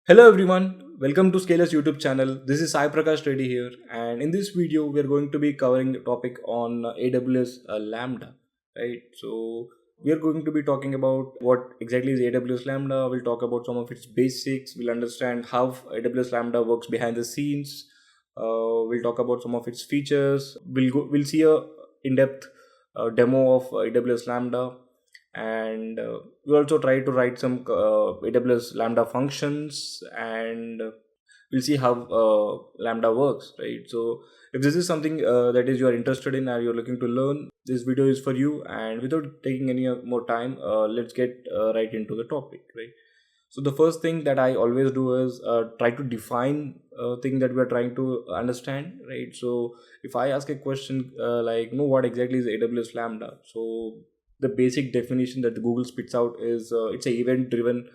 Hello everyone, welcome to Scaler's YouTube channel. This is Sai Prakash Reddy here, and in this video we are going to be covering a topic on AWS Lambda, right? So we are going to be talking about what exactly is AWS Lambda. We'll talk about some of its basics. We'll understand how AWS Lambda works behind the scenes. We'll talk about some of its features. We'll see a in-depth demo of AWS Lambda, and we also try to write some AWS Lambda functions, and we'll see how Lambda works, right? So if this is something that is you are interested in or you're looking to learn, this video is for you. And without taking any more time, let's get right into the topic, right? So the first thing that I always do is try to define a thing that we are trying to understand, right? So if I ask a question like, no, what exactly is AWS Lambda? So the basic definition that Google spits out is it's a event-driven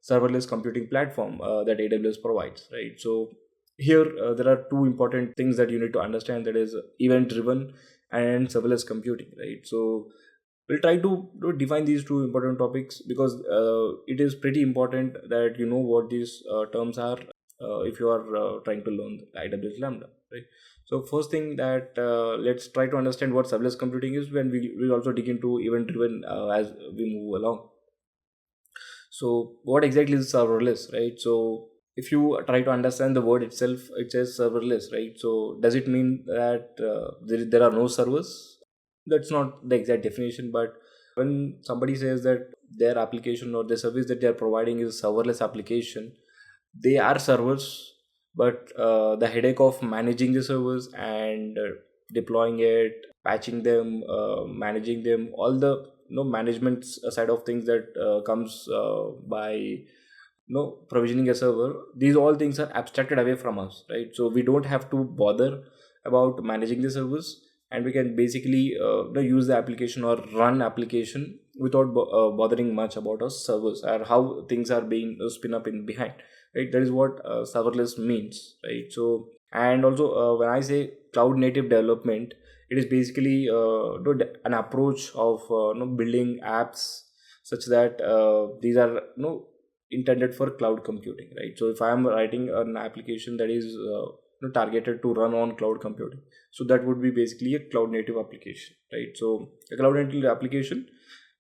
serverless computing platform that AWS provides, right? So here there are two important things that you need to understand, that is event-driven and serverless computing, right? So we'll try to define these two important topics because it is pretty important that you know what these terms are if you are trying to learn AWS Lambda, right? So first thing that let's try to understand what serverless computing is, when we will also dig into event driven as we move along. So what exactly is serverless, right? So if you try to understand the word itself, it says serverless, right? So does it mean that there are no servers? That's not the exact definition, but when somebody says that their application or the service that they are providing is serverless application, they are servers, but the headache of managing the servers and deploying it, patching them, managing them, all the management side of things that comes by provisioning a server, these all things are abstracted away from us, right? So we don't have to bother about managing the servers, and we can basically use the application or run application without bothering much about our servers or how things are being spin up in behind, right? That is what serverless means, right? So and also when I say cloud native development, it is basically an approach of building apps such that these are intended for cloud computing, right? So if I am writing an application that is targeted to run on cloud computing, so that would be basically a cloud native application, right? So a cloud native application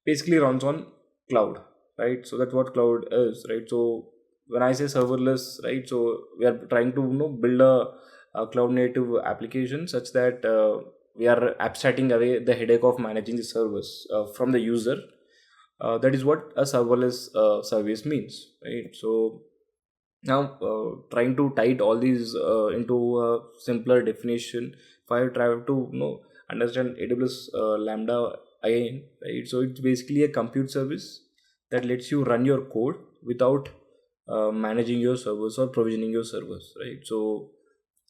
basically runs on cloud, right? So that's what cloud is, right? So when I say serverless, right, so we are trying to build a cloud native application such that we are abstracting away the headache of managing the servers from the user. That is what a serverless service means, right? So now trying to tie all these into a simpler definition, if I try to understand AWS Lambda again, right? So it's basically a compute service that lets you run your code without managing your servers or provisioning your servers, right? So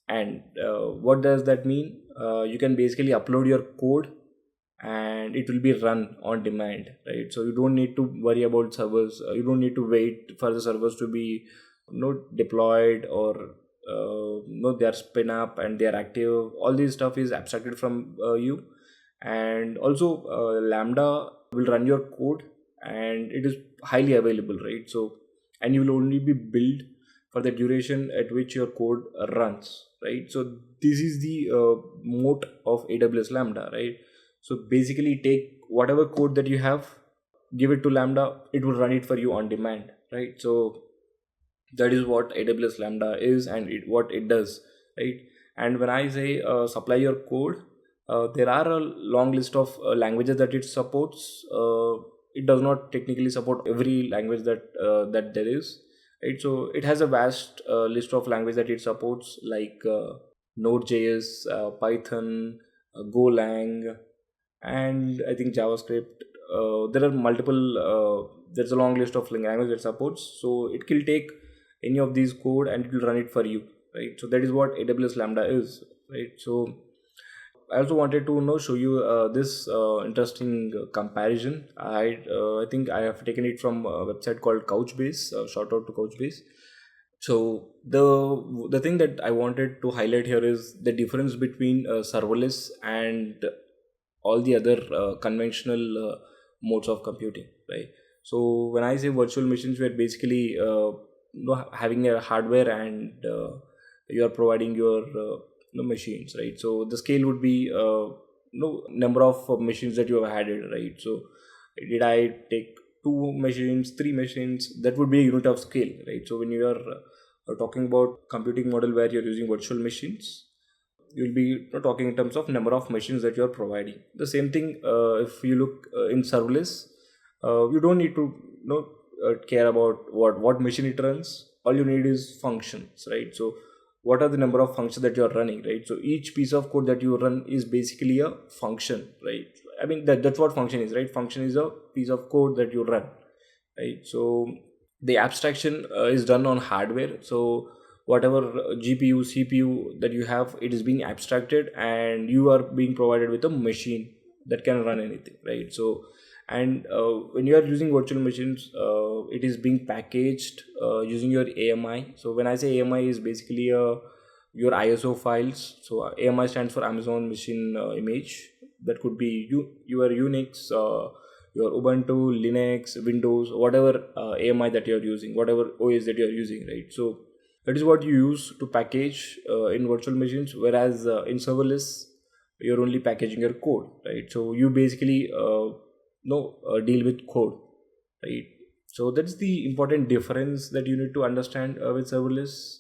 and what does that mean? You can basically upload your code and it will be run on demand, right? So you don't need to worry about servers. You don't need to wait for the servers to be deployed or they are spin up and they are active. All this stuff is abstracted from you. And also Lambda will run your code and it is highly available, right? So and you will only be billed for the duration at which your code runs, right? So this is the moat of AWS Lambda, right? So basically take whatever code that you have, give it to Lambda, it will run it for you on demand, right? So that is what AWS Lambda is and what it does, right? And when I say supply your code, there are a long list of languages that it supports. It does not technically support every language that there is, right? So it has a vast list of language that it supports, like Node.js, Python, Golang, and I think JavaScript. There are multiple. There's a long list of language that supports. So it will take any of these code and it will run it for you, right? So that is what AWS Lambda is, right? So I also wanted to show you this interesting comparison. I think I have taken it from a website called Couchbase. Shout out to Couchbase. So the thing that I wanted to highlight here is the difference between serverless and all the other conventional modes of computing, right? So when I say virtual machines, we are basically having a hardware, and you are providing your machines, right? So the scale would be number of machines that you have added, right? So did I take two machines, three machines? That would be a unit of scale, right? So when you are talking about computing model where you're using virtual machines, you'll be talking in terms of number of machines that you're providing. The same thing, if you look in serverless, you don't need to care about what machine it runs. All you need is functions, right? So what are the number of functions that you're running, right? So each piece of code that you run is basically a function, right? I mean, that's what function is, right? Function is a piece of code that you run, right? So the abstraction is done on hardware. So whatever GPU, CPU that you have, it is being abstracted, and you are being provided with a machine that can run anything, right? So and when you are using virtual machines, it is being packaged using your AMI. So when I say AMI, is basically your ISO files. So AMI stands for Amazon Machine Image. That could be your Unix, your Ubuntu, Linux, Windows, whatever AMI that you're using, whatever OS that you're using, right? So that is what you use to package in virtual machines, whereas in serverless, you're only packaging your code, right? So you basically deal with code, right? So that's the important difference that you need to understand with serverless,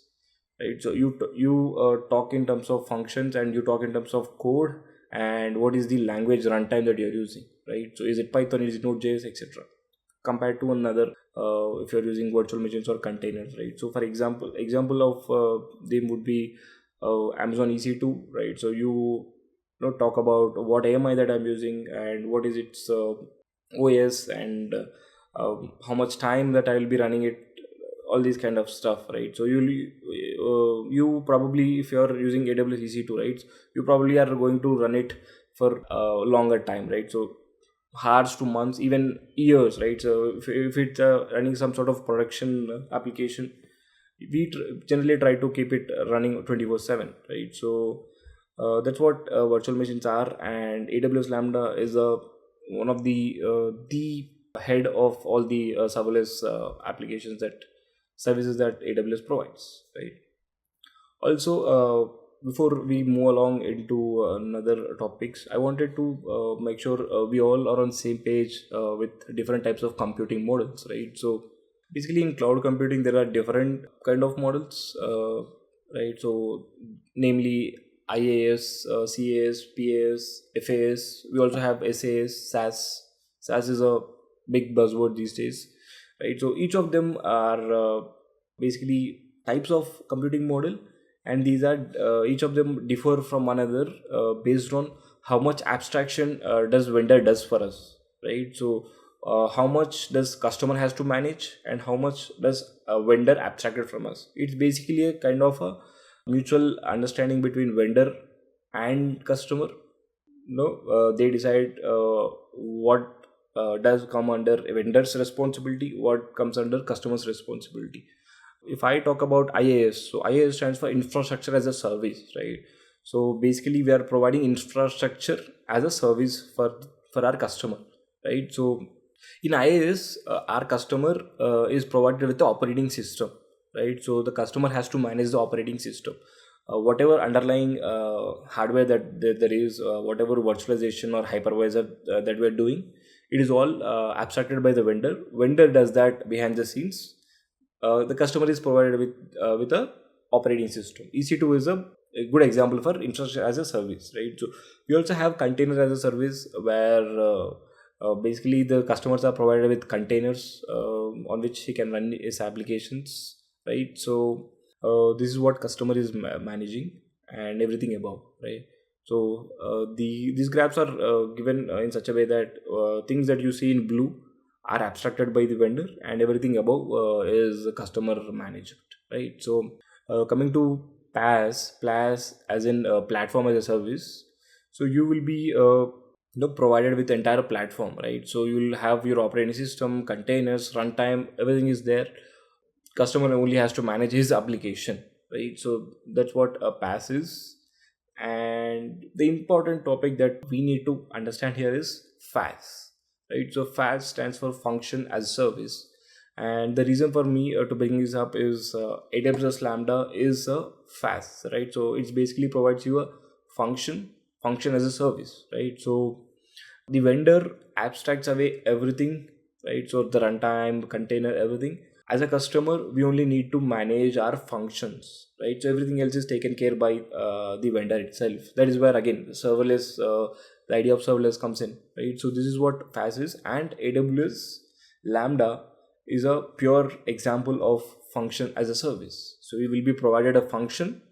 right? So you talk in terms of functions, and you talk in terms of code, and what is the language runtime that you're using, right? So is it Python, is it Node.js, etc., compared to another, if you're using virtual machines or containers, right? So for example of them would be Amazon EC2, right? So talk about what AMI that I'm using, and what is its OS, and how much time that I will be running it, all these kind of stuff, right? So you probably, if you're using AWS EC2, right, you probably are going to run it for a longer time, right? So hours to months, even years, right? So if it's running some sort of production application, we generally try to keep it running 24/7, right? So that's what virtual machines are, and AWS Lambda is one of the head of all the serverless applications, that services that AWS provides, right? Also, before we move along into another topics, I wanted to make sure we all are on same page with different types of computing models, right? So basically, in cloud computing, there are different kind of models, right? So namely IaaS, CaaS, PaaS, FaaS. We also have SaaS, SaaS. SaaS is a big buzzword these days, right? So each of them are basically types of computing model, and these are each of them differ from one another based on how much abstraction does vendor does for us, right? So how much does customer has to manage, and how much does a vendor abstracted from us. It's basically a kind of a mutual understanding between vendor and customer. They decide what does come under vendor's responsibility, what comes under customer's responsibility. If I talk about IaaS, so IaaS stands for infrastructure as a service, right? So basically, we are providing infrastructure as a service for our customer, right? So in IaaS, our customer is provided with the operating system, right? So the customer has to manage the operating system. Whatever underlying hardware that there is, whatever virtualization or hypervisor that we are doing, it is all abstracted by the vendor. Vendor does that behind the scenes. The customer is provided with a operating system. EC2 is a good example for infrastructure as a service, right? So we also have container as a service, where basically the customers are provided with containers on which he can run his applications, right? So this is what customer is managing, and everything above, right? So these graphs are given in such a way that things that you see in blue are abstracted by the vendor, and everything above is customer managed, right? So coming to PaaS as in platform as a service. So you will be provided with the entire platform, right? So you will have your operating system, containers, runtime, everything is there. Customer only has to manage his application, right? So that's what a PaaS is. And the important topic that we need to understand here is FaaS, right? So FaaS stands for function as service, And the reason for me to bring this up is AWS Lambda is a FaaS, right? So it basically provides you a function as a service, right? So the vendor abstracts away everything, right? So the runtime, container, everything. As a customer, we only need to manage our functions, right? So everything else is taken care by the vendor itself. That is where again serverless, the idea of serverless comes in, right? So this is what FaaS is, and AWS Lambda is a pure example of function as a service. So you will be provided a function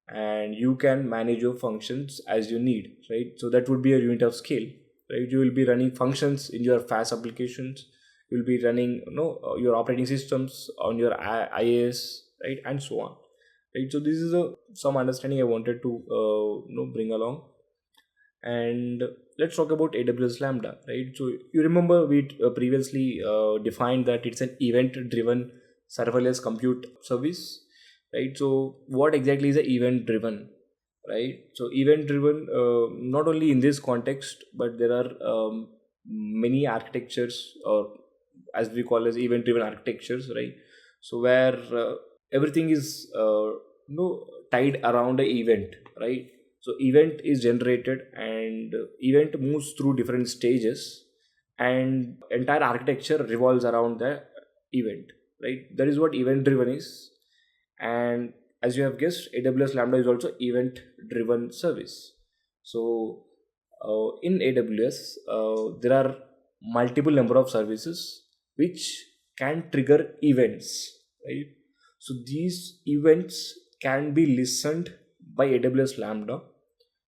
and you can manage your functions as you need, right? So that would be a unit of scale, right? You will be running functions in your FaaS applications. You will be running your operating systems on your IaaS, right, and so on, right? So this is some understanding I wanted to bring along. And let's talk about AWS Lambda, right? So you remember we previously defined that it's an event driven serverless compute service, right? So what exactly is a event driven, right? So event driven, not only in this context, but there are many architectures, or as we call as event driven architectures, right? So where everything is tied around an event, right? So event is generated and event moves through different stages, and entire architecture revolves around the event, right? That is what event driven is. And as you have guessed, AWS Lambda is also event driven service. So in AWS there are multiple number of services which can trigger events, right? So these events can be listened by AWS Lambda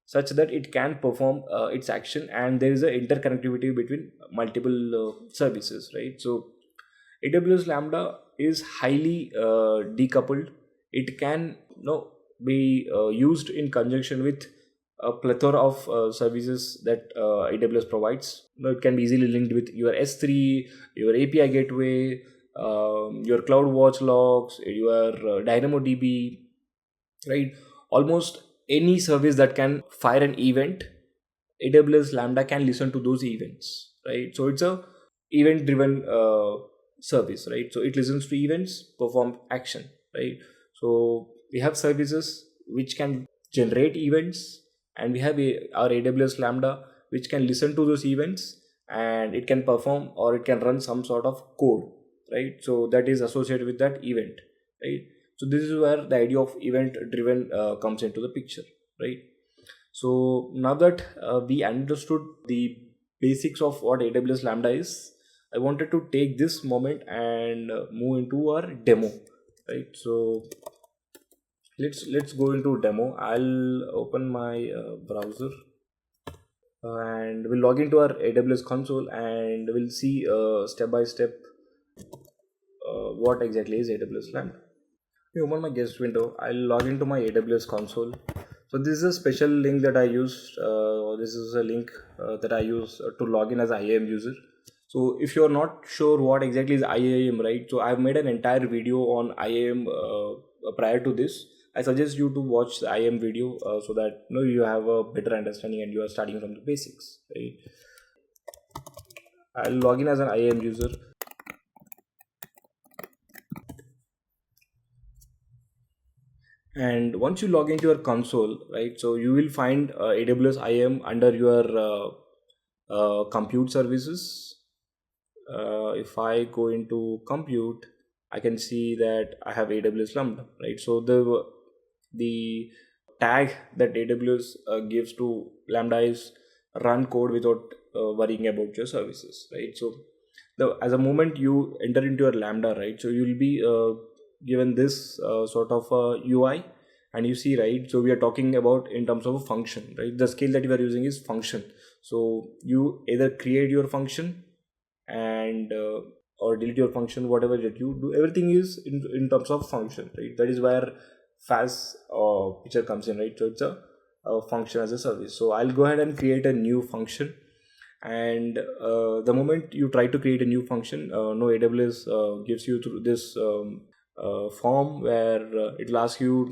such that it can perform its action, and there is a interconnectivity between multiple services, right? So AWS Lambda is highly decoupled. It can be used in conjunction with a plethora of services that AWS provides. It can be easily linked with your S3, your API gateway, your CloudWatch logs, your DynamoDB, right? Almost any service that can fire an event, AWS Lambda can listen to those events, right? So it's a event driven service, right? So it listens to events, perform action, right? So we have services which can generate events, and we have our AWS Lambda which can listen to those events, and it can perform or it can run some sort of code, right? So that is associated with that event, right? So this is where the idea of event driven comes into the picture, right? So now that we understood the basics of what AWS Lambda is, I wanted to take this moment and move into our demo, right? So let's go into demo. I'll open my browser and we'll log into our AWS console, and we'll see step by step what exactly is AWS Lambda. You open my guest window. I'll log into my AWS console. So this is a special link that I used. This is a link that I use to log in as an IAM user. So if you're not sure what exactly is IAM, right? So I've made an entire video on IAM prior to this. I suggest you to watch the IAM video so that you have a better understanding and you are starting from the basics, right? I'll log in as an IAM user. And once you log into your console, right, so you will find AWS IAM under your compute services. If I go into compute, I can see that I have AWS Lambda, right? So the tag that AWS gives to Lambda is run code without worrying about your services, right? So as a moment you enter into your Lambda, right, so you will be given this sort of UI, and you see, right, so we are talking about in terms of a function, right? The scale that you are using is function. So you either create your function and or delete your function, whatever that you do, everything is in terms of function, right? That is where FaaS picture comes in, right? So it's a function as a service. So I'll go ahead and create a new function, and the moment you try to create a new function, AWS gives you through this form where it will ask you,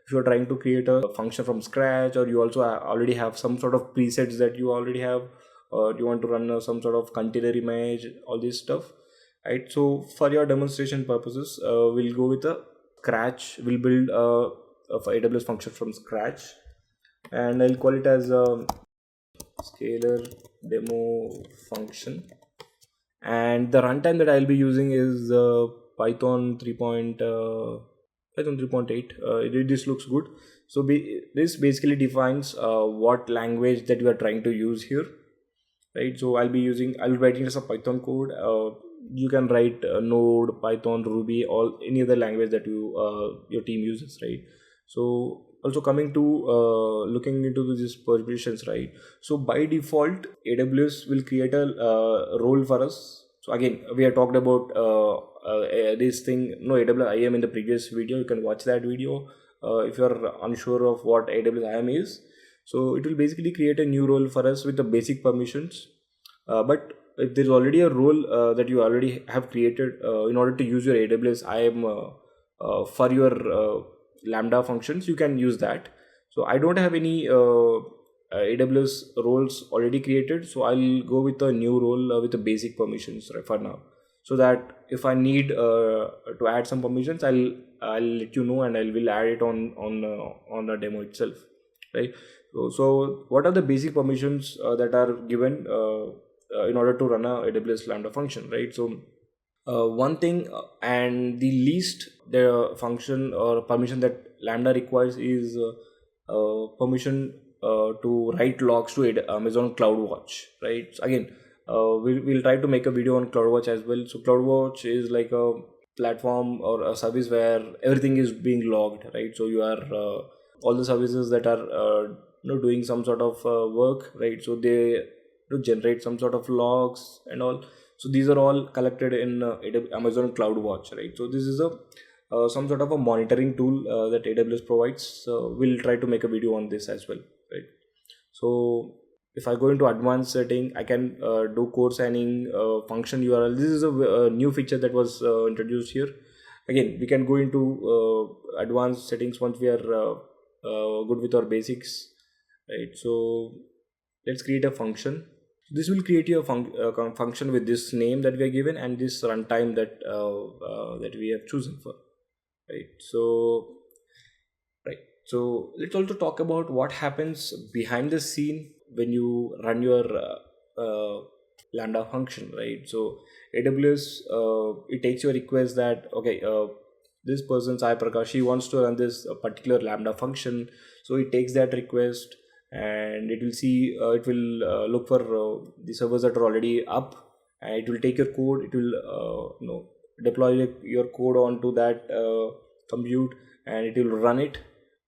if you're trying to create a function from scratch, or you also already have some sort of presets that you already have, or you want to run some sort of container image, all this stuff. right? So for your demonstration purposes, we'll go with a scratch. We'll build a AWS function from scratch, and I'll call it as a scalar demo function. And the runtime that I'll be using is Python 3. Python 3.8. This looks good. So this basically defines what language that you are trying to use here, right? So I'll be writing as a Python code. You can write Node, Python, Ruby, all any other language that your team uses, right? So also coming to looking into these permissions, right? So by default, AWS will create a role for us. So again, we have talked about this thing, AWS IAM in the previous video. You can watch that video if you are unsure of what AWS IAM is. So it will basically create a new role for us with the basic permissions. But if there's already a role that you already have created in order to use your AWS IAM for your Lambda functions, you can use that. So I don't have any AWS roles already created, so I'll go with a new role with the basic permissions right for now, so that if I need to add some permissions, I'll let you know, and I will add it on the demo itself, right? So what are the basic permissions that are given in order to run a AWS Lambda function, right? So one thing and the least the function or permission that Lambda requires is permission to write logs to Amazon CloudWatch, right? So again, we'll try to make a video on CloudWatch as well. So CloudWatch is like a platform or a service where everything is being logged, right? So you are all the services that are doing some sort of work, right? So they generate some sort of logs and all. So these are all collected in Amazon CloudWatch, right? So this is a some sort of a monitoring tool that AWS provides. So we'll try to make a video on this as well, right? So if I go into advanced setting, I can do code signing, function URL. This is a new feature that was introduced here. Again, we can go into advanced settings once we are good with our basics, right? So let's create a function. This will create a function with this name that we are given and this runtime that we have chosen for, right? So let's also talk about what happens behind the scene when you run your Lambda function, right? So AWS it takes your request that okay, this person Sai Prakash, he wants to run this particular Lambda function. So it takes that request and it will see it will look for the servers that are already up, and it will take your code, it will deploy your code onto that compute, and it will run it,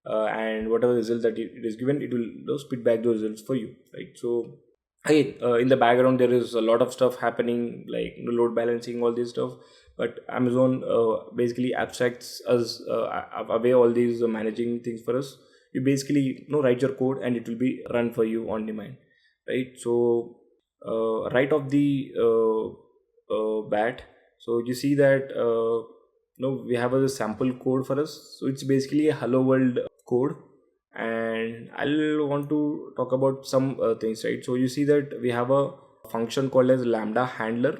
and whatever result that it is given, it will spit back those results for you, right? So again, in the background there is a lot of stuff happening, like load balancing, all this stuff, but Amazon basically abstracts us away all these managing things for us. You basically write your code and it will be run for you on demand, right? So right off the bat, so you see that we have a sample code for us. So it's basically a hello world code, and I'll want to talk about some things, right? So you see that we have a function called as Lambda handler,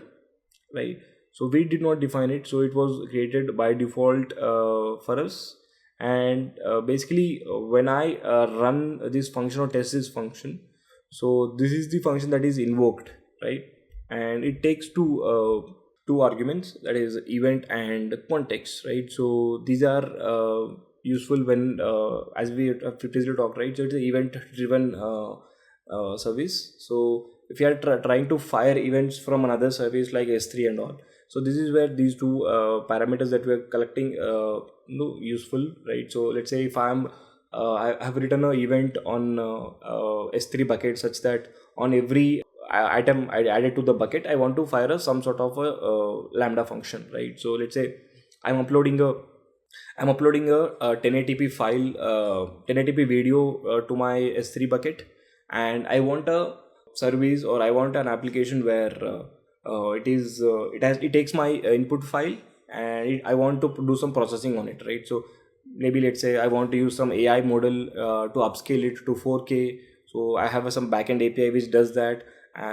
right? So we did not define it, so it was created by default for us. And basically when I run this function or test this function, so this is the function that is invoked, right? And it takes two arguments, that is event and context, right? So these are useful when as we have previously talked, right? So it's an event driven service. So if you are trying to fire events from another service like S3 and all, so this is where these two parameters that we are collecting useful, right? So let's say if I have written an event on S3 bucket such that on every item I added to the bucket, I want to fire some sort of a Lambda function, right? So let's say I'm uploading a 1080p file, 1080p video to my S3 bucket, and I want a service or I want an application where it takes my input file and I want to do some processing on it, right? So maybe let's say I want to use some AI model to upscale it to 4K. So I have some backend API which does that,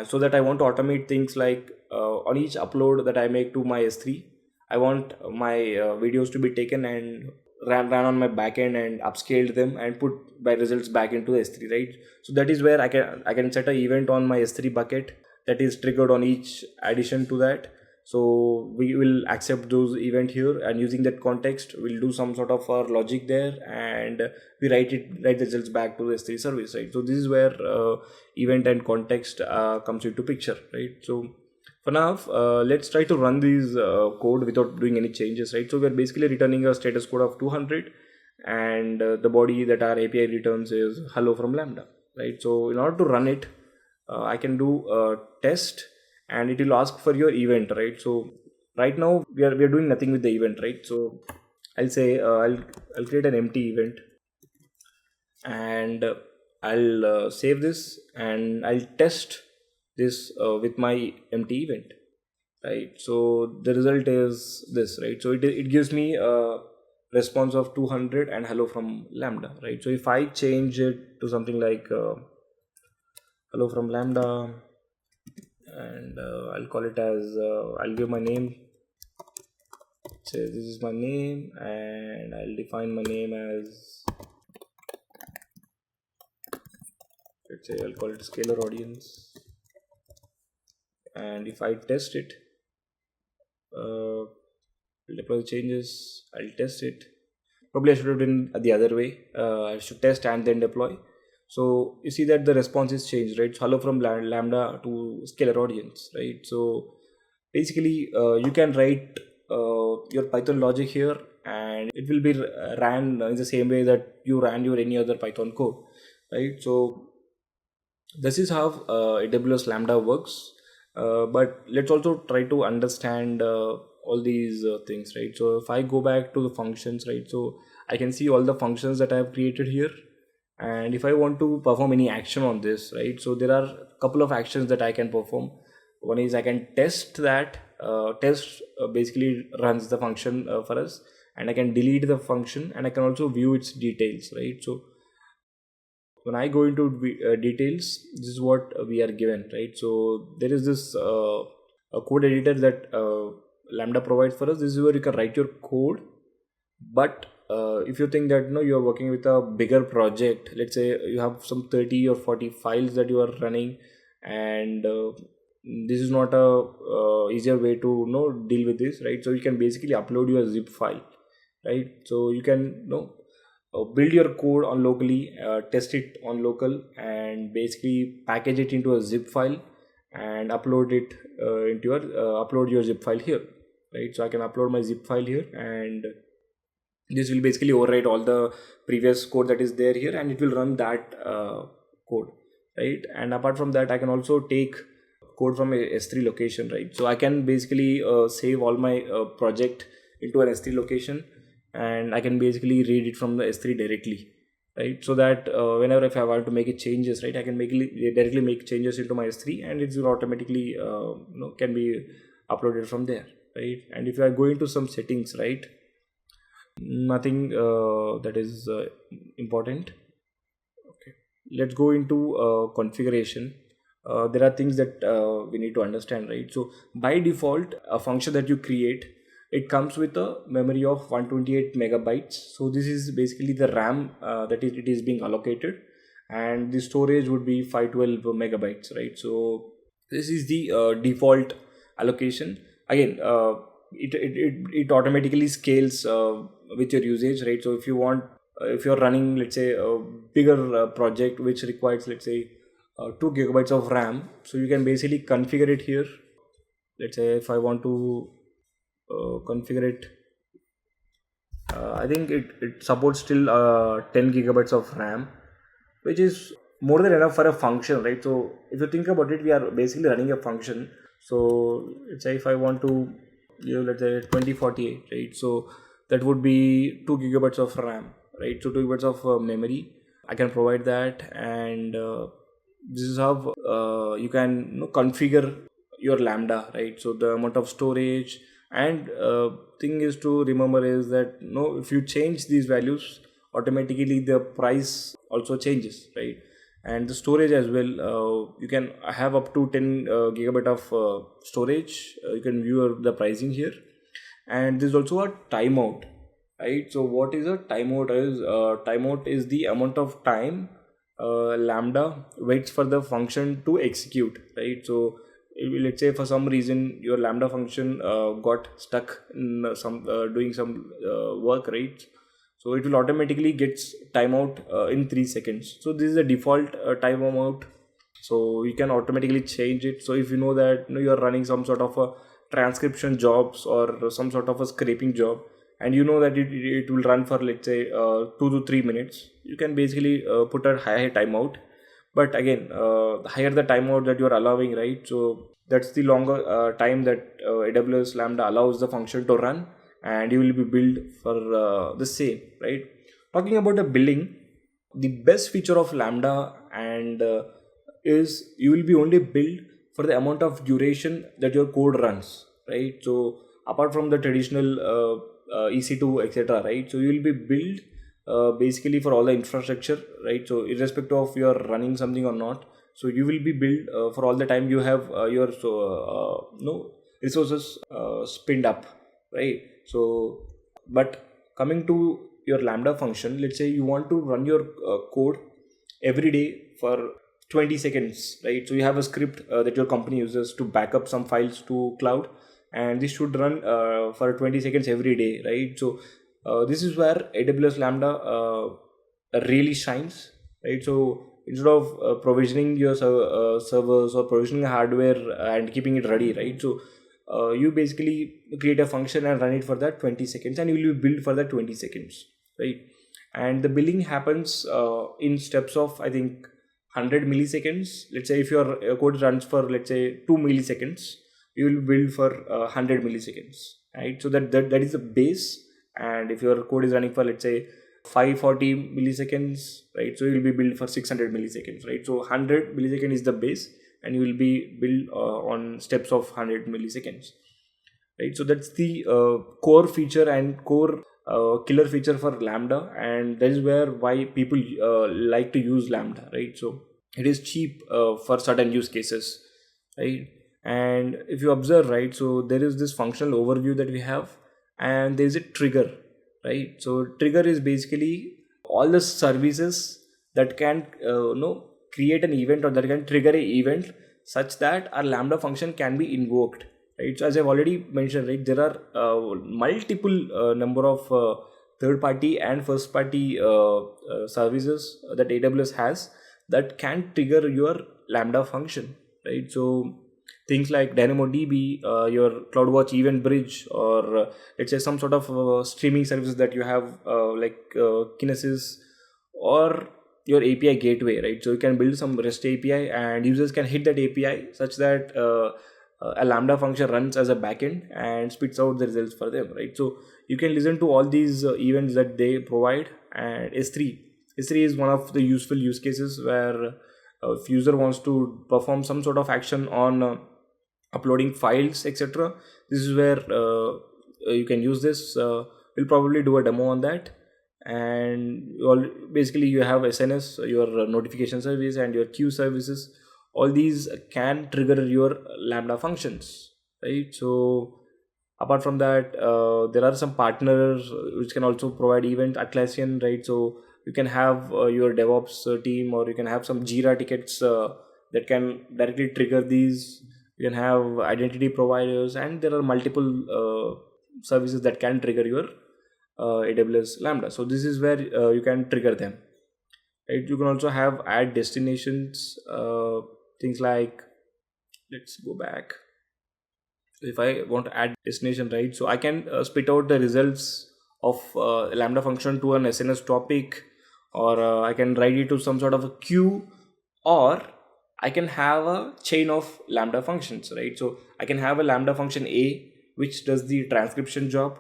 so that I want to automate things like on each upload that I make to my S3, I want my videos to be taken and ran on my backend and upscaled them and put my results back into the S3, right? So that is where I can set an event on my S3 bucket that is triggered on each addition to that. So we will accept those event here, and using that context we'll do some sort of logic there, and we write the results back to the S3 service, right? So this is where event and context comes into picture, right? So for now, let's try to run these code without doing any changes, right? So we're basically returning a status code of 200, and the body that our API returns is hello from Lambda, right? So in order to run it, I can do a test, and it will ask for your event, right? So right now we are doing nothing with the event, right? So I'll say I'll create an empty event, and I'll save this, and I'll test this with my empty event, right? So the result is this, right? So it gives me a response of 200 and hello from Lambda, right? So if I change it to something like hello from Lambda, and I'll call it as I'll give my name, say this is my name, and I'll define my name as, let's say I'll call it scalar audience. And if I test it, I'll deploy the changes, I'll test it. Probably I should have done the other way. I should test and then deploy. So you see that the response is changed, right? So hello from Lambda to scalar audience, right? So basically you can write your Python logic here, and it will be ran in the same way that you ran your any other Python code, right? So this is how AWS Lambda works. But let's also try to understand all these things, right? So if I go back to the functions, right, so I can see all the functions that I have created here, and if I want to perform any action on this, right, so there are a couple of actions that I can perform. One is I can test that. Test basically runs the function for us, and I can delete the function, and I can also view its details, right? So when I go into details, this is what we are given, right? So there is this a code editor that Lambda provides for us. This is where you can write your code. But if you think that you're working with a bigger project, let's say you have some 30 or 40 files that you are running, and this is not a easier way to deal with this, right? So you can basically upload your zip file, right? So you can build your code on locally, test it on local, and basically package it into a zip file and upload it into your upload your zip file here, right? So I can upload my zip file here, and this will basically overwrite all the previous code that is there here, and it will run that code, right? And apart from that, I can also take code from a S3 location, right? So I can basically save all my project into an S3 location, and I can basically read it from the S3 directly, right? So that whenever if I want to make it changes, right, I can directly make changes into my S3, and it will automatically can be uploaded from there, right? And if you are going to some settings, right, nothing that is important. Okay, let's go into configuration. There are things that we need to understand, right? So by default, a function that you create, it comes with a memory of 128 megabytes. So this is basically the RAM that it is being allocated, and the storage would be 512 megabytes, right? So this is the default allocation. Again, it automatically scales with your usage, right? So if you want, if you're running, let's say, a bigger project which requires, let's say, 2 gigabytes of RAM, so you can basically configure it here. Let's say if I want to configure it, I think it supports still 10 gigabytes of RAM, which is more than enough for a function, right? So if you think about it, we are basically running a function. So let's say if I want to let's say 2048, right, so that would be 2 gigabytes of RAM, right? So 2 gigabytes of memory, I can provide that, and this is how you can configure your Lambda, right? So the amount of storage, and thing is to remember is that if you change these values, automatically the price also changes, right? and the storage as well. You can have up to 10 gigabyte of storage. You can view the pricing here. And there's also a timeout, right? So what is a timeout? Timeout is the amount of time Lambda waits for the function to execute, right? So let's say for some reason your Lambda function got stuck in some doing some work, right? So it will automatically gets timeout in 3 seconds. So this is the default timeout. So you can automatically change it. So if you know that you are running some sort of a transcription jobs or some sort of a scraping job, and you know that it will run for, let's say, 2 to 3 minutes, you can basically put a higher timeout. But again, the higher the timeout that you are allowing, right? So that's the longer time that AWS Lambda allows the function to run, and you will be billed for the same, right? Talking about the billing, the best feature of Lambda and is you will be only billed for the amount of duration that your code runs, right? So apart from the traditional EC2 etc., right? So you will be billed basically for all the infrastructure, right? So irrespective of you are running something or not, so you will be billed for all the time you have your no resources spinned up, right? So but coming to your Lambda function, let's say you want to run your code every day for 20 seconds, right? So you have a script that your company uses to back up some files to cloud, and this should run for 20 seconds every day, right? So this is where AWS Lambda really shines, right? So instead of provisioning your servers or provisioning hardware and keeping it ready, right? So you basically create a function and run it for that 20 seconds, and you will be billed for that 20 seconds, right? And the billing happens in steps of, I think, 100 milliseconds. Let's say if your code runs for, let's say, 2 milliseconds, you will build for 100 milliseconds, right? So that is the base. And if your code is running for, let's say, 540 milliseconds, right? So you will be billed for 600 milliseconds, right? So 100 milliseconds is the base, and you will be billed on steps of 100 milliseconds, right? So that's the core feature and core killer feature for Lambda, and that is why people like to use Lambda, right? So it is cheap for certain use cases, right? And if you observe, right, so there is this functional overview that we have, and there is a trigger, right? So trigger is basically all the services that can create an event, or that can trigger an event such that our Lambda function can be invoked, right? So as I've already mentioned, right, there are multiple number of third party and first party services that AWS has that can trigger your Lambda function, right? So things like DynamoDB, your CloudWatch Event Bridge, or let's say some sort of streaming services that you have like Kinesis, or your API gateway, right? So you can build some REST API, and users can hit that API such that a Lambda function runs as a backend and spits out the results for them, right? So you can listen to all these events that they provide. And S3 is one of the useful use cases where if user wants to perform some sort of action on uploading files etc., this is where you can use this. We'll probably do a demo on that. And basically you have SNS, your notification service, and your queue services. All these can trigger your Lambda functions, right? So apart from that, there are some partners which can also provide event Atlassian, right? So you can have your DevOps team, or you can have some Jira tickets that can directly trigger these. You can have identity providers, and there are multiple services that can trigger your AWS Lambda. So this is where you can trigger them, right? You can also have add destinations, things like, let's go back. If I want to add destination, right, so I can spit out the results of Lambda function to an SNS topic, or I can write it to some sort of a queue, or I can have a chain of Lambda functions, right? So I can have a Lambda function A which does the transcription job,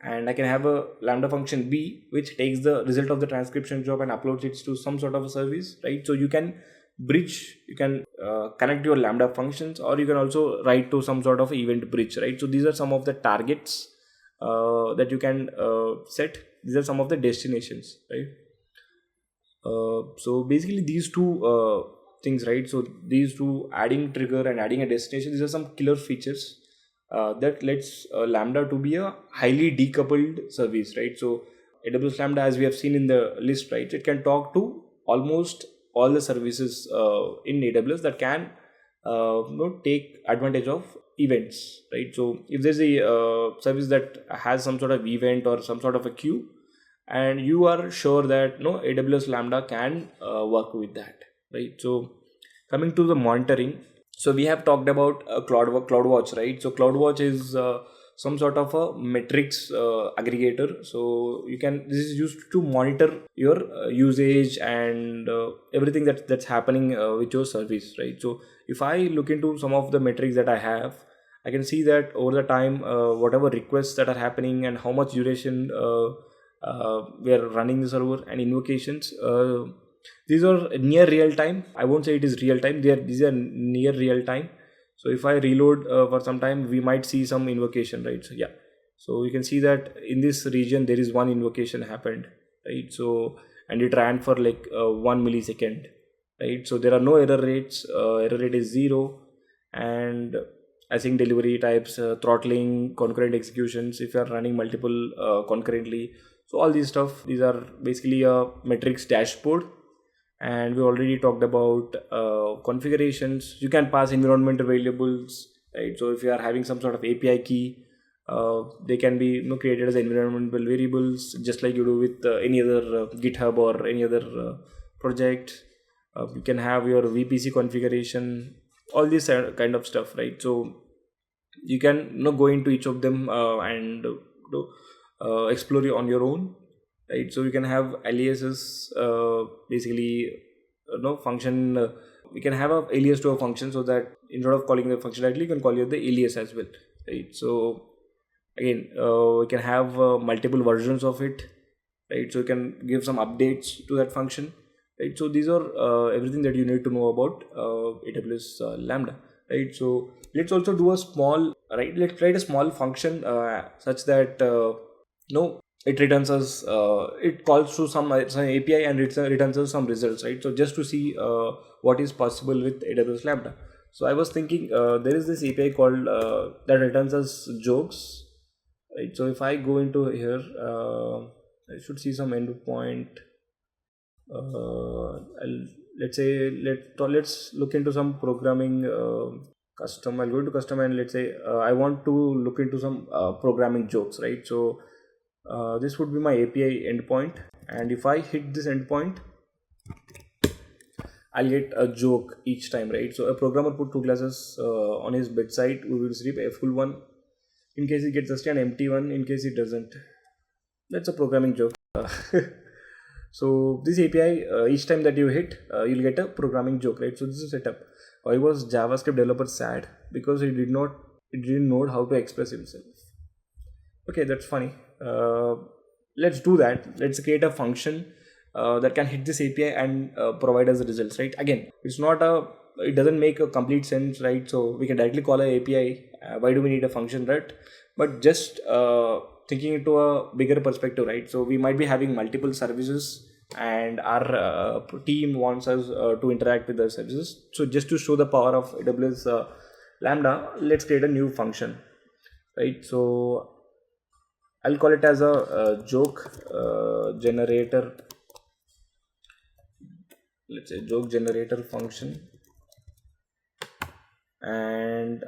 and I can have a Lambda function B which takes the result of the transcription job and uploads it to some sort of a service, right? So you can connect your Lambda functions, or you can also write to some sort of event bridge, right? So these are some of the targets that you can set. These are some of the destinations, right? So basically these two things, right? So these two, adding trigger and adding a destination, these are some killer features that lets Lambda to be a highly decoupled service, right? So AWS Lambda, as we have seen in the list, right, it can talk to almost all the services in AWS that can take advantage of events, right? So if there's a service that has some sort of event or some sort of a queue, and you are sure that no AWS Lambda can work with that, right? So coming to the monitoring, so we have talked about CloudWatch, right? So CloudWatch is some sort of a metrics aggregator. So this is used to monitor your usage and everything that's happening with your service, right? So if I look into some of the metrics that I have, I can see that over the time, whatever requests that are happening and how much duration we are running the server and invocations, these are near real time. I won't say it is real time, these are near real time. So if I reload for some time, we might see some invocation, right? So yeah, so you can see that in this region there is one invocation happened, right? So and it ran for like 1 millisecond, right? So there are no error rates, error rate is 0. And I think delivery types, throttling, concurrent executions if you are running multiple concurrently. So all these stuff, these are basically a metrics dashboard. And we already talked about configurations. You can pass environmental variables, right? So if you are having some sort of API key, they can be created as environmental variables, just like you do with any other GitHub or any other project. You can have your VPC configuration, all this kind of stuff, right? So you can go into each of them and explore it on your own, right? So you can have aliases, basically function, we can have a alias to a function, so that instead of calling the function directly, you can call it the alias as well, right? So again, we can have multiple versions of it, right? So you can give some updates to that function, right? So these are everything that you need to know about AWS Lambda, right? So let's also do a small, right, let's write a small function such that no it returns us, it calls to some API and it returns us some results, right? So just to see what is possible with AWS Lambda. So I was thinking, there is this API called that returns us jokes, right? So if I go into here, I should see some endpoint. Let's say let's look into some programming custom. I'll go to custom and let's say I want to look into some programming jokes, right? So this would be my API endpoint, and if I hit this endpoint, I'll get a joke each time, right? So a programmer put two classes on his bedside, we will receive a full one in case he gets just an empty one in case it doesn't. That's a programming joke. So this API, each time that you hit, you'll get a programming joke, right? So this is setup. Why was JavaScript developer sad? Because he didn't know how to express himself. Okay, that's funny. Let's do that. Let's create a function that can hit this API and provide us the results, right? Again, it doesn't make a complete sense, right? So we can directly call an API. Why do we need a function, right? But just thinking into a bigger perspective, right? So we might be having multiple services and our team wants us to interact with the services. So just to show the power of AWS Lambda, let's create a new function, right? So I'll call it as a joke generator. Let's say joke generator function, and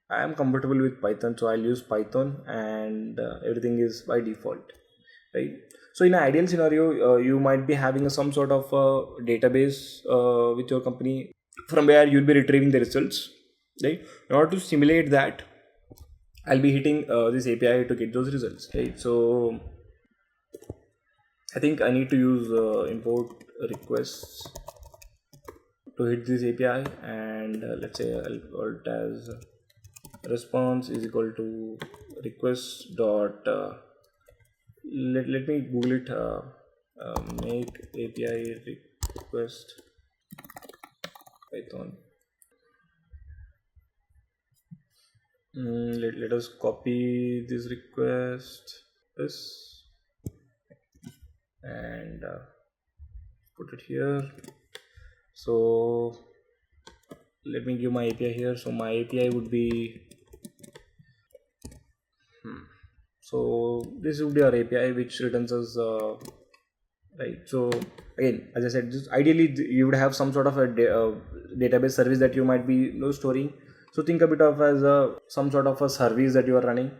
I am comfortable with Python, so I'll use Python, and everything is by default, right? So in an ideal scenario, you might be having some sort of a database with your company from where you'll be retrieving the results, right? In order to simulate that, I'll be hitting this API to get those results, right? So I think I need to use import requests to hit this API, and let's say I'll call it as response is equal to request dot let me google it, make API request Python. Let us copy this request, this, and put it here. So let me give my API here. So my API would be so this would be our API which returns us right. So again, as I said, just ideally you would have some sort of a database service that you might be storing. So think a bit of as some sort of a service that you are running,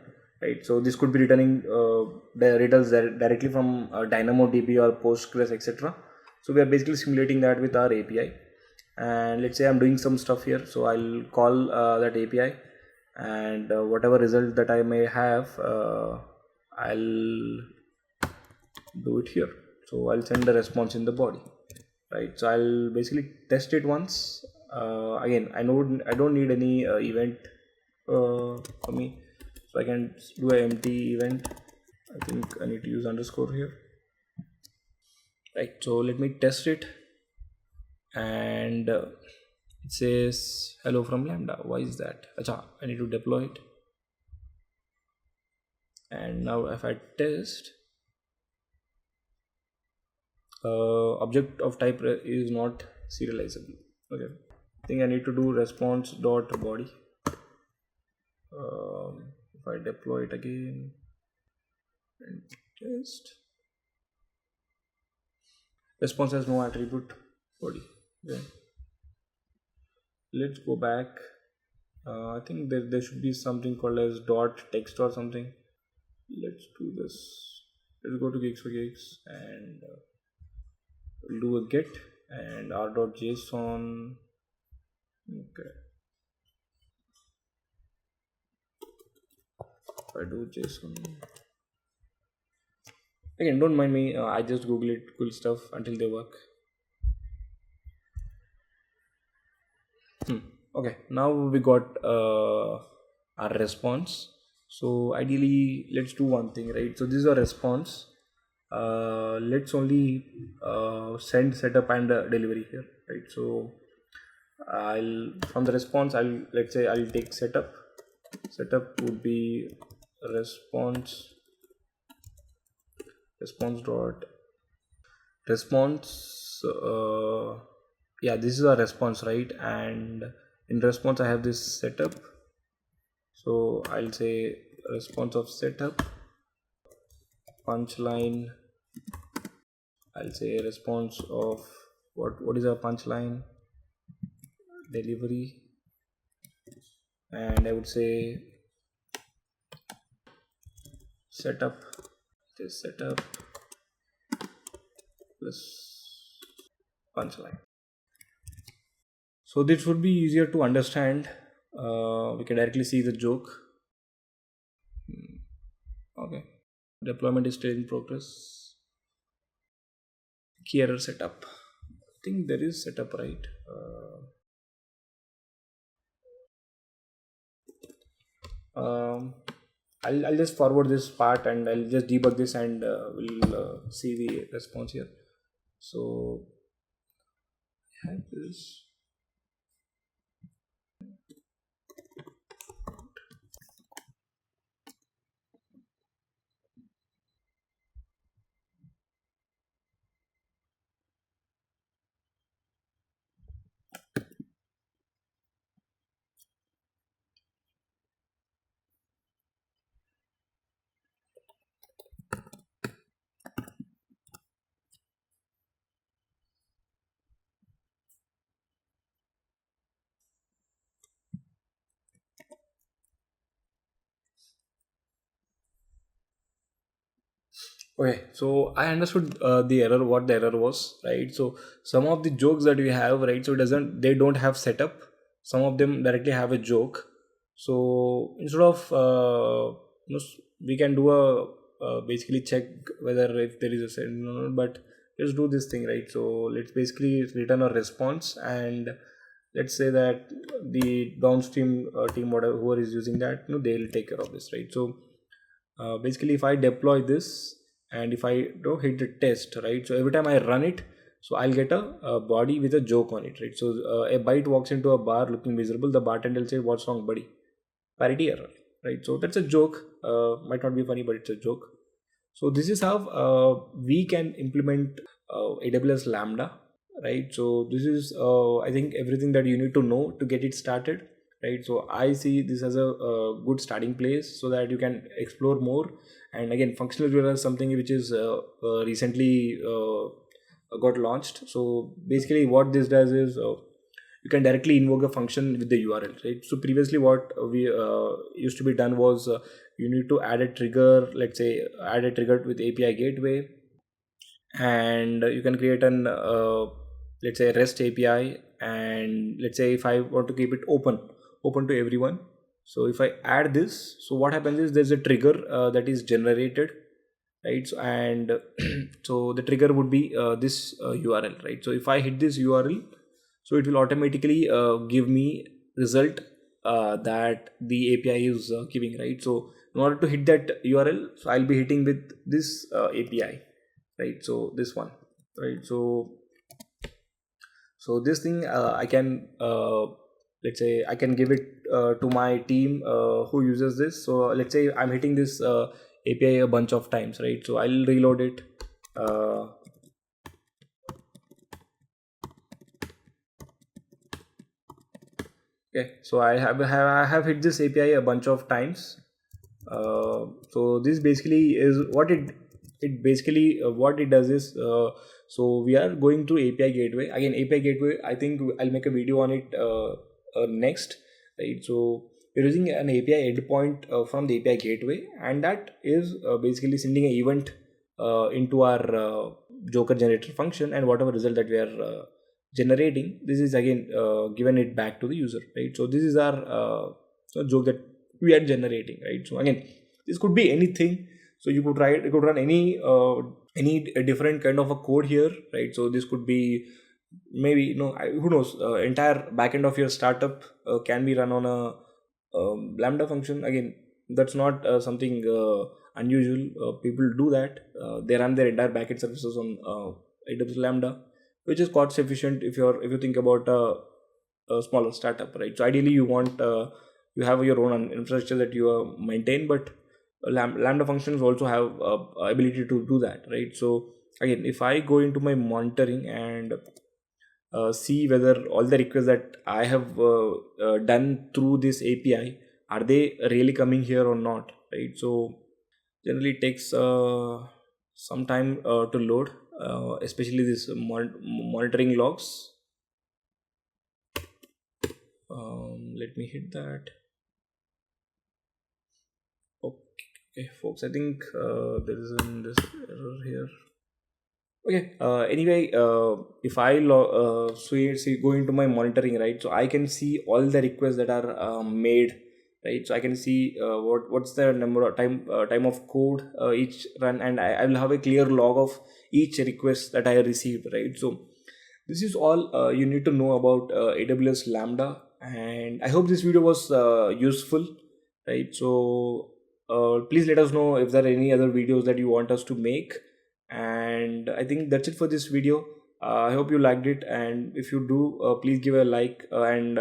right? So this could be returning the returns directly from DynamoDB or Postgres, etc. So we are basically simulating that with our API. And let's say I'm doing some stuff here, so I'll call that API, and whatever result that I may have, I'll do it here. So I'll send the response in the body, right? So I'll basically test it once. Again, I don't need any event for me, so I can do an empty event. I think I need to use underscore here, right? So let me test it, and it says hello from Lambda. Why is that? Acha, I need to deploy it. And now if I test, object of type is not serializable. Okay, I think I need to do response dot body. If I deploy it again and test, response has no attribute body. Okay, let's go back. I think there should be something called as dot text or something. Let's do this. Let's go to gigs for gigs and we'll do a get and r.json. Okay, if I do JSON again, don't mind me, I just google it, cool stuff until they work. Okay, now we got our response. So ideally let's do one thing, right? So this is a response. Let's only send, setup and delivery here, right? So I'll from the response, let's say I'll take setup. Setup would be response dot response. Yeah, this is a response, right? And in response I have this setup, so I'll say response of setup, punchline. I'll say response of what is a punchline, delivery, and I would say setup, this setup plus punchline. So this would be easier to understand. We can directly see the joke. Okay, deployment is still in progress. Key error setup. I think there is setup, right? I'll just forward this part and I'll just debug this and we'll see the response here. So I have this. Okay, so I understood the error, what the error was, right? So some of the jokes that we have, right? So they don't have setup. Some of them directly have a joke. So instead of we can do basically check whether if there is a set, but let's do this thing, right? So let's basically return a response, and let's say that the downstream team, whatever whoever is using that, they'll take care of this, right? So basically if I deploy this and if I don't hit the test, right, so every time I run it, so I'll get a body with a joke on it, right? So a byte walks into a bar looking miserable, the bartender will say, what's wrong buddy? Parity error, right? So that's a joke, might not be funny but it's a joke. So this is how we can implement AWS Lambda, right? So this is I think everything that you need to know to get it started, right? So I see this as a good starting place so that you can explore more. And again, functional URL is something which is recently got launched. So basically what this does is you can directly invoke a function with the URL, right? So previously what we used to be done was you need to add a trigger, let's say add a trigger with API gateway, and you can create an let's say REST API. And let's say if I want to keep it open to everyone, so if I add this, so what happens is there's a trigger that is generated, right? So, and so the trigger would be this URL, right? So if I hit this URL, so it will automatically give me result that the API is giving, right? So in order to hit that URL, so I'll be hitting with this API, right? So this one, right? So this thing I can let's say I can give it to my team who uses this. So let's say I'm hitting this API a bunch of times, right? So I'll reload it. Okay, so I have hit this API a bunch of times. So this basically is what it basically what it does is so we are going to API gateway. Again, API gateway, I think I'll make a video on it next, right? So we're using an API endpoint from the API gateway, and that is basically sending an event into our Joker generator function, and whatever result that we are generating, this is again given it back to the user, right? So this is our joke that we are generating, right? So again, this could be anything. So you could write, you could run any different kind of a code here, right? So this could be maybe who knows, entire backend of your startup can be run on a Lambda function. Again, that's not something unusual. People do that. They run their entire backend services on AWS Lambda, which is cost efficient if you think about a smaller startup, right? So ideally you want you have your own infrastructure that you maintain, but Lambda functions also have ability to do that, right? So again, if I go into my monitoring and see whether all the requests that I have done through this API, are they really coming here or not, right? So generally it takes some time to load, especially this monitoring logs. Let me hit that. Okay, folks, I think there is this error here. Okay, anyway, if I see go into my monitoring, right? So I can see all the requests that are made, right? So I can see what's the number of time of code each run, and I will have a clear log of each request that I received, right? So this is all you need to know about AWS Lambda, and I hope this video was useful, right? So please let us know if there are any other videos that you want us to make, and I think that's it for this video. I hope you liked it, and if you do, please give a like and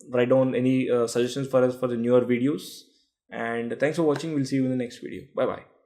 write down any suggestions for us for the newer videos. And thanks for watching. We'll see you in the next video. Bye bye.